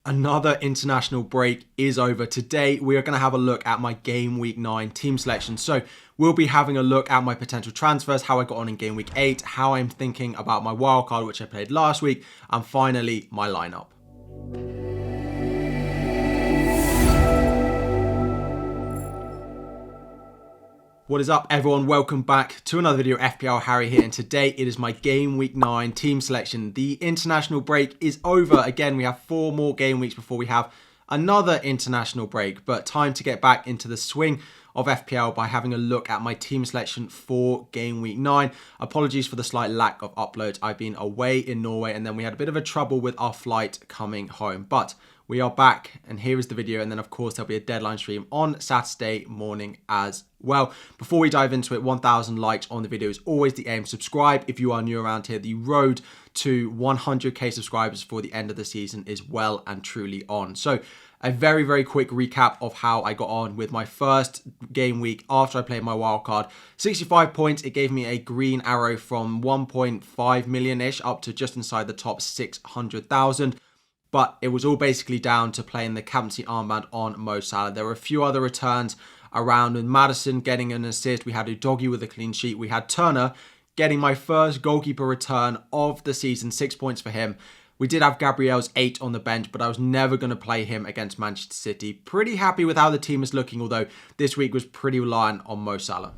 Another international break is over. Today, we are going to have a look at my Game Week 9 team selection. So we'll be having a look at my potential transfers, how I got on in Game Week 8, how I'm thinking about my wildcard, which I played last week, and finally, my lineup. What is up, everyone? Welcome back to another video. FPL Harry here, and today it is my Game Week 9 team selection. The international break is over. Again, we have 4 more game weeks before we have another international break, but time to get back into the swing of FPL by having a look at my team selection for Game Week 9. Apologies for the slight lack of uploads. I've been away in Norway, and then we had a bit of a trouble with our flight coming home, but we are back, and here is the video, and then of course there'll be a deadline stream on Saturday morning as well. Before we dive into it, 1,000 likes on the video is always the aim. Subscribe if you are new around here. The road to 100k subscribers for the end of the season is well and truly on. So a very, very quick recap of how I got on with my first game week after I played my wildcard. 65 points, it gave me a green arrow from 1.5 million-ish up to just inside the top 600,000. But it was all basically down to playing the Captaincy armband on Mo Salah. There were a few other returns around, with Maddison getting an assist. We had Udogie with a clean sheet. We had Turner getting my first goalkeeper return of the season, 6 points for him. We did have Gabriel's 8 on the bench, but I was never going to play him against Manchester City. Pretty happy with how the team is looking, although this week was pretty reliant on Mo Salah.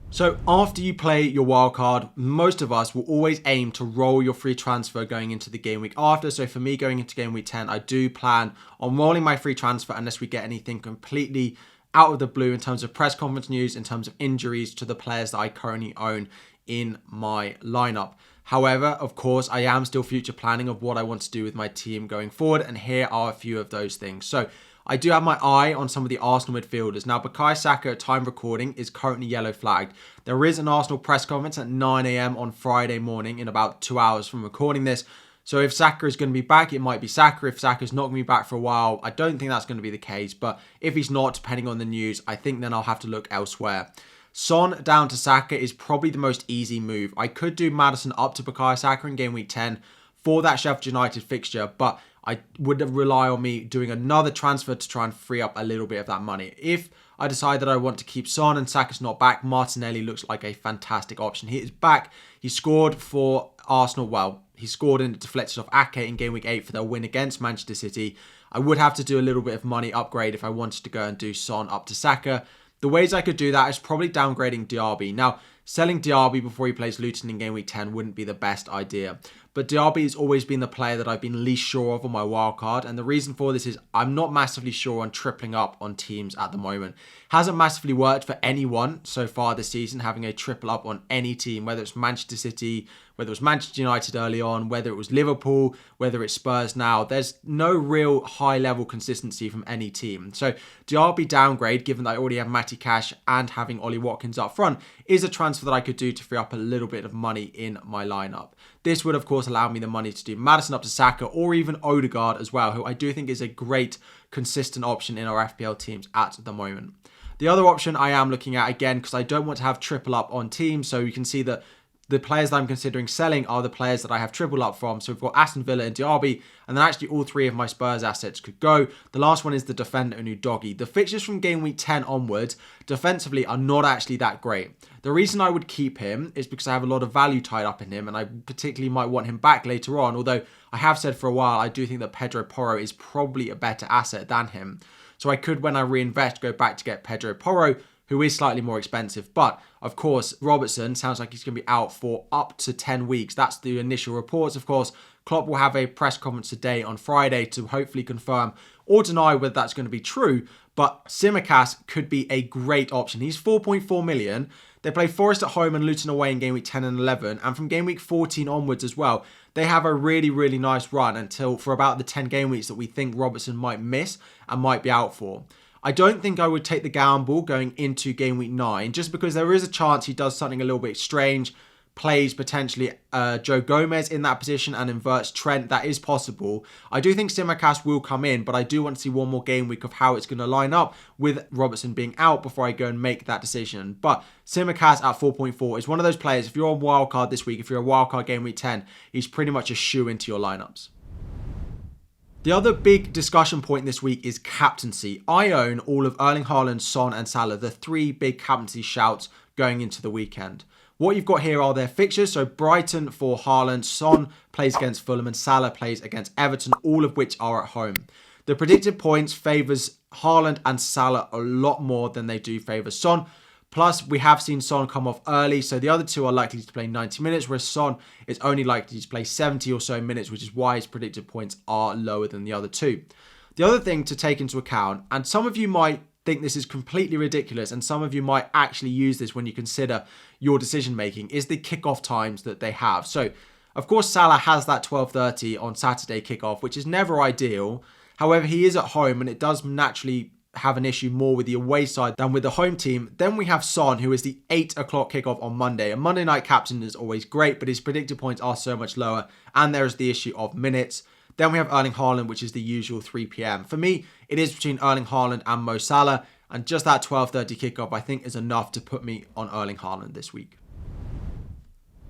So after you play your wildcard, most of us will always aim to roll your free transfer going into the game week after. So for me, going into game week 10, I do plan on rolling my free transfer unless we get anything completely out of the blue in terms of press conference news, in terms of injuries to the players that I currently own in my lineup. However, of course, I am still future planning of what I want to do with my team going forward, and here are a few of those things. So I do have my eye on some of the Arsenal midfielders. Now, Bukayo Saka, at time recording, is currently yellow flagged. There is an Arsenal press conference at 9 AM on Friday morning, in about 2 hours from recording this. So if Saka is going to be back, it might be Saka. If Saka is not going to be back for a while, I don't think that's going to be the case. But if he's not, depending on the news, I think then I'll have to look elsewhere. Son down to Saka is probably the most easy move. I could do Maddison up to Bukayo Saka in Game Week 10 for that Sheffield United fixture, but I would rely on me doing another transfer to try and free up a little bit of that money. If I decide that I want to keep Son and Saka's not back, Martinelli looks like a fantastic option. He is back. He scored for Arsenal. Well, he scored and it deflected off Ake in Game Week 8 for their win against Manchester City. I would have to do a little bit of money upgrade if I wanted to go and do Son up to Saka. The ways I could do that is probably downgrading Diaby. Now, selling Diaby before he plays Luton in Game Week 10 wouldn't be the best idea. But Diaby has always been the player that I've been least sure of on my wildcard. And the reason for this is I'm not massively sure on tripling up on teams at the moment. Hasn't massively worked for anyone so far this season, having a triple up on any team, whether it's Manchester City, whether it was Manchester United early on, whether it was Liverpool, whether it's Spurs now. There's no real high-level consistency from any team. So Diaby downgrade, given that I already have Matty Cash and having Ollie Watkins up front, is a transfer that I could do to free up a little bit of money in my lineup. This would, of course, allow me the money to do Maddison up to Saka or even Odegaard as well, who I do think is a great, consistent option in our FPL teams at the moment. The other option I am looking at, again, because I don't want to have triple up on teams, so you can see that the players that I'm considering selling are the players that I have triple up from. So we've got Aston Villa and Diaby, and then actually all 3 of my Spurs assets could go. The last one is the defender and Udogie. The fixtures from Game Week 10 onwards, defensively, are not actually that great. The reason I would keep him is because I have a lot of value tied up in him, and I particularly might want him back later on, although I have said for a while I do think that Pedro Porro is probably a better asset than him. So I could, when I reinvest, go back to get Pedro Porro, who is slightly more expensive. But, of course, Robertson sounds like he's going to be out for up to 10 weeks. That's the initial reports. Of course, Klopp will have a press conference today on Friday to hopefully confirm or deny whether that's going to be true. But Tsimikas could be a great option. He's 4.4 million. They play Forest at home and Luton away in Game Week 10 and 11. And from Game Week 14 onwards as well, they have a really, really nice run until for about the 10 game weeks that we think Robertson might miss and might be out for. I don't think I would take the gamble going into Game Week 9, just because there is a chance he does something a little bit strange, plays potentially Joe Gomez in that position and inverts Trent. That is possible. I do think Tsimikas will come in, but I do want to see one more game week of how it's going to line up with Robertson being out before I go and make that decision. But Tsimikas at 4.4 is one of those players, if you're on wildcard this week, if you're a wildcard game week 10, he's pretty much a shoe into your lineups. The other big discussion point this week is captaincy. I own all of Erling Haaland, Son and Salah, the three big captaincy shouts going into the weekend. What you've got here are their fixtures. So Brighton for Haaland, Son plays against Fulham and Salah plays against Everton, all of which are at home. The predicted points favours Haaland and Salah a lot more than they do favour Son. Plus, we have seen Son come off early, so the other two are likely to play 90 minutes, whereas Son is only likely to play 70 or so minutes, which is why his predicted points are lower than the other two. The other thing to take into account, and some of you might think this is completely ridiculous, and some of you might actually use this when you consider your decision making, is the kickoff times that they have. So, of course, Salah has that 12:30 on Saturday kickoff, which is never ideal. However, he is at home, and it does naturally have an issue more with the away side than with the home team. Then we have Son, who is the 8 o'clock kickoff on Monday. A Monday night captain is always great, but his predicted points are so much lower, and there is the issue of minutes. Then we have Erling Haaland, which is the usual 3 p.m. For me, it is between Erling Haaland and Mo Salah, and just that 12:30 kickoff, I think, is enough to put me on Erling Haaland this week.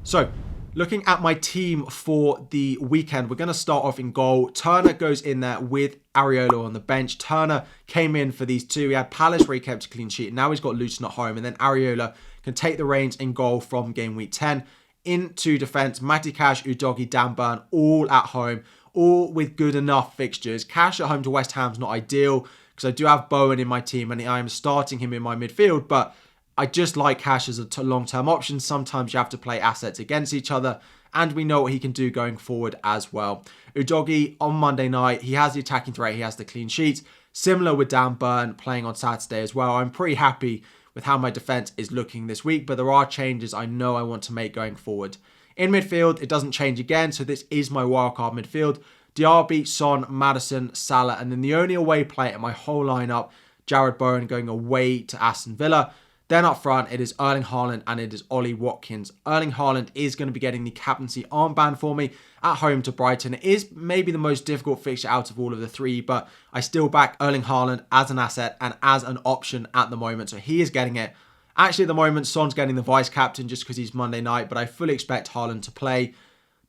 So, looking at my team for the weekend, we're going to start off in goal. Turner goes in there with Areola on the bench. Turner came in for these two. He had Palace where he kept a clean sheet. Now he's got Luton at home. And then Areola can take the reins in goal from game week 10. Into defence, Matty Cash, Udogie, Dan Burn, all at home. All with good enough fixtures. Cash at home to West Ham's not ideal because I do have Bowen in my team and I am starting him in my midfield. But I just like Cash as a long-term option. Sometimes you have to play assets against each other, and we know what he can do going forward as well. Udogie on Monday night, he has the attacking threat, he has the clean sheets. Similar with Dan Burn playing on Saturday as well. I'm pretty happy with how my defence is looking this week, but there are changes I know I want to make going forward. In midfield, it doesn't change again, so this is my wildcard midfield. Diaby, Son, Maddison, Salah, and then the only away player in my whole lineup, Jared Bowen going away to Aston Villa. Then up front, it is Erling Haaland and it is Ollie Watkins. Erling Haaland is going to be getting the captaincy armband for me at home to Brighton. It is maybe the most difficult fixture out of all of the three, but I still back Erling Haaland as an asset and as an option at the moment. So he is getting it. Actually, at the moment, Son's getting the vice-captain just because he's Monday night, but I fully expect Haaland to play.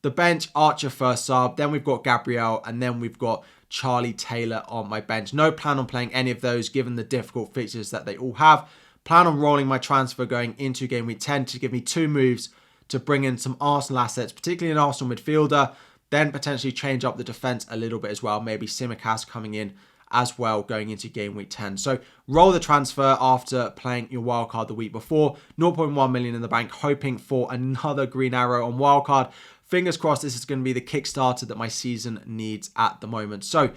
The bench, Archer first sub. Then we've got Gabriel, and then we've got Charlie Taylor on my bench. No plan on playing any of those given the difficult fixtures that they all have. Plan on rolling my transfer going into game week 10 to give me 2 moves to bring in some Arsenal assets, particularly an Arsenal midfielder, then potentially change up the defence a little bit as well. Maybe Tsimikas coming in as well going into game week 10. So roll the transfer after playing your wildcard the week before. 0.1 million in the bank, hoping for another green arrow on wildcard. Fingers crossed this is going to be the Kickstarter that my season needs at the moment. So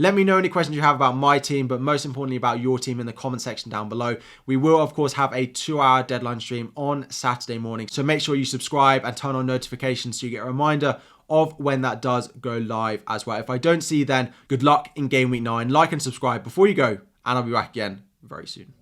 let me know any questions you have about my team, but most importantly about your team in the comment section down below. We will, of course, have a 2-hour deadline stream on Saturday morning. So make sure you subscribe and turn on notifications so you get a reminder of when that does go live as well. If I don't see you then, good luck in Game Week 9. Like and subscribe before you go, and I'll be back again very soon.